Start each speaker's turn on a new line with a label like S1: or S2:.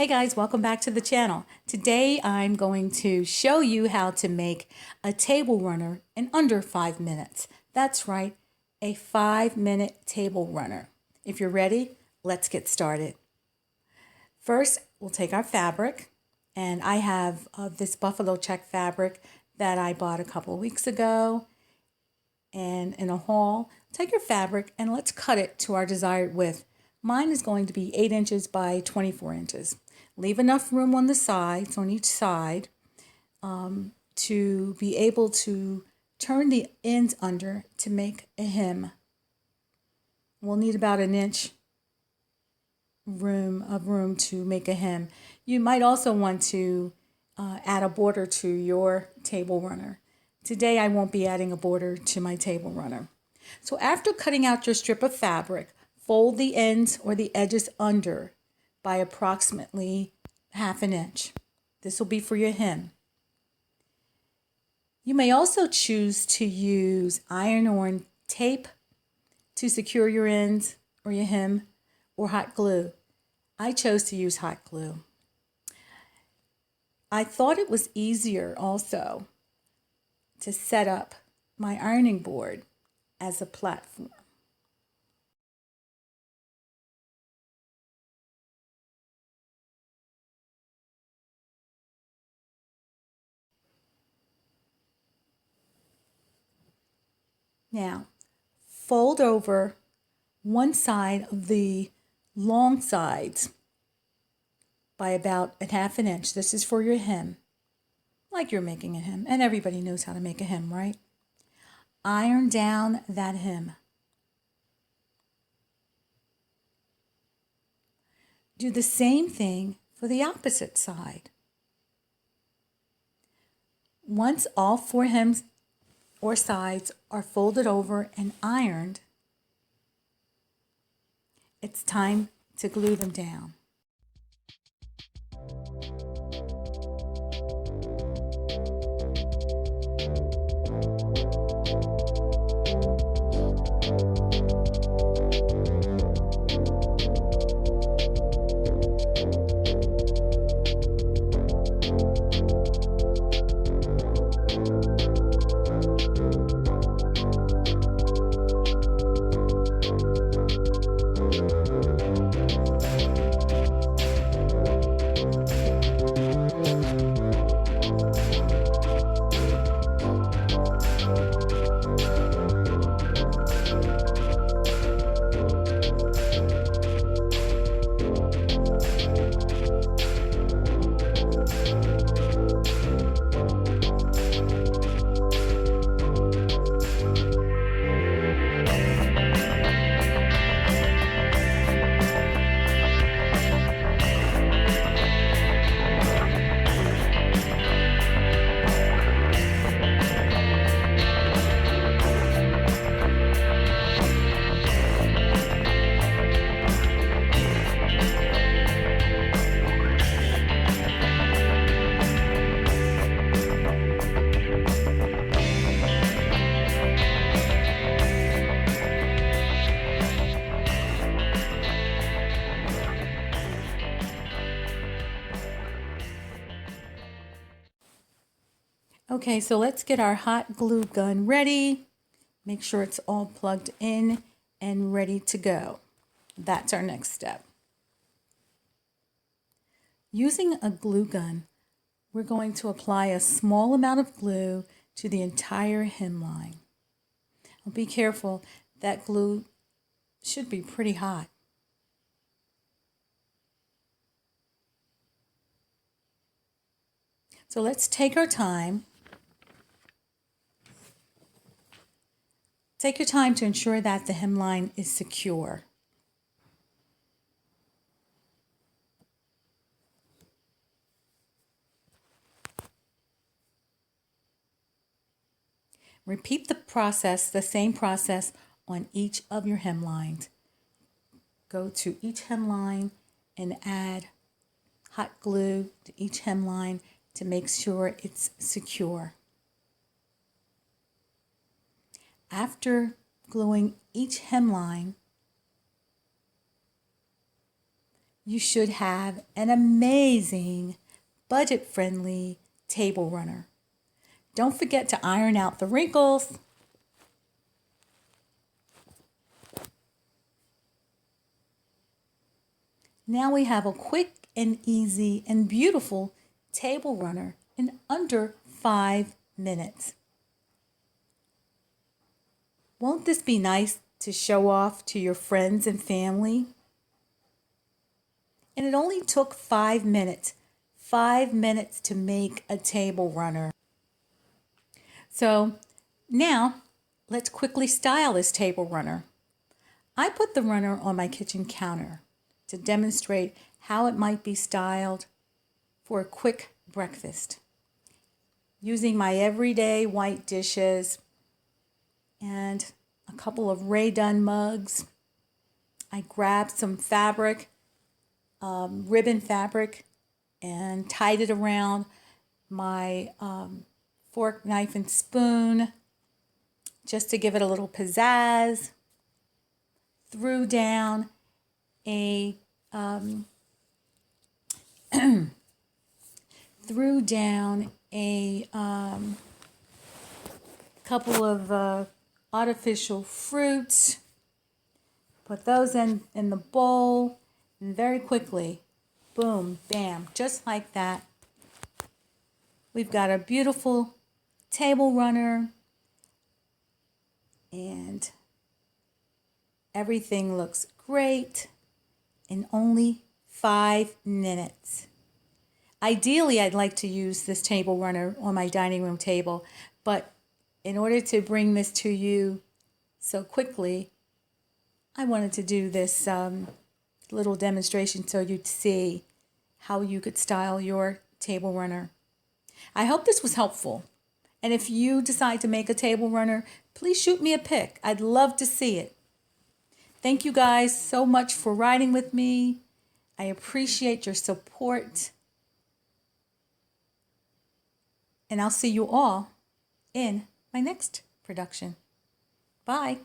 S1: Hey guys, welcome back to the channel. Today I'm going to show you how to make a table runner in under 5 minutes. That's right, a 5-minute table runner. If you're ready, let's get started. First, we'll take our fabric, and I have this buffalo check fabric that I bought a couple of weeks ago and in a haul. Take your fabric and let's cut it to our desired width. Mine is going to be 8 inches by 24 inches. Leave enough room on the sides, on each side, to be able to turn the ends under to make a hem. We'll need about 1 inch of room to make a hem. You might also want to add a border to your table runner. Today I won't be adding a border to my table runner. So after cutting out your strip of fabric, fold the ends or the edges under by approximately 1/2 inch. This will be for your hem. You may also choose to use iron-on tape to secure your ends or your hem, or hot glue. I chose to use hot glue. I thought it was easier also to set up my ironing board as a platform. Now, fold over one side of the long sides by about 1/2 inch. This is for your hem, like you're making a hem, and everybody knows how to make a hem, right? Iron down that hem. Do the same thing for the opposite side. Once all 4 hems or sides are folded over and ironed, it's time to glue them down. Okay, so let's get our hot glue gun ready. Make sure it's all plugged in and ready to go. That's our next step. Using a glue gun, we're going to apply a small amount of glue to the entire hemline. Be careful, that glue should be pretty hot. So let's take our time. Take your time to ensure that the hemline is secure. Repeat the same process on each of your hemlines. Go to each hemline and add hot glue to each hemline to make sure it's secure. After gluing each hemline, you should have an amazing, budget-friendly table runner. Don't forget to iron out the wrinkles. Now we have a quick and easy and beautiful table runner in under 5 minutes. Won't this be nice to show off to your friends and family? And it only took 5 minutes. 5 minutes to make a table runner. So now let's quickly style this table runner. I put the runner on my kitchen counter to demonstrate how it might be styled for a quick breakfast. Using my everyday white dishes and a couple of Ray-Dunn mugs, I grabbed some fabric, ribbon fabric, and tied it around my fork, knife, and spoon just to give it a little pizzazz. Threw down a couple of artificial fruits. Put those in the bowl, and very quickly, boom, bam, just like that, we've got a beautiful table runner, and everything looks great in only 5 minutes. Ideally, I'd like to use this table runner on my dining room table, but in order to bring this to you so quickly, I wanted to do this little demonstration so you'd see how you could style your table runner. I hope this was helpful. And if you decide to make a table runner, please shoot me a pic. I'd love to see it. Thank you guys so much for riding with me. I appreciate your support. And I'll see you all in my next production. Bye.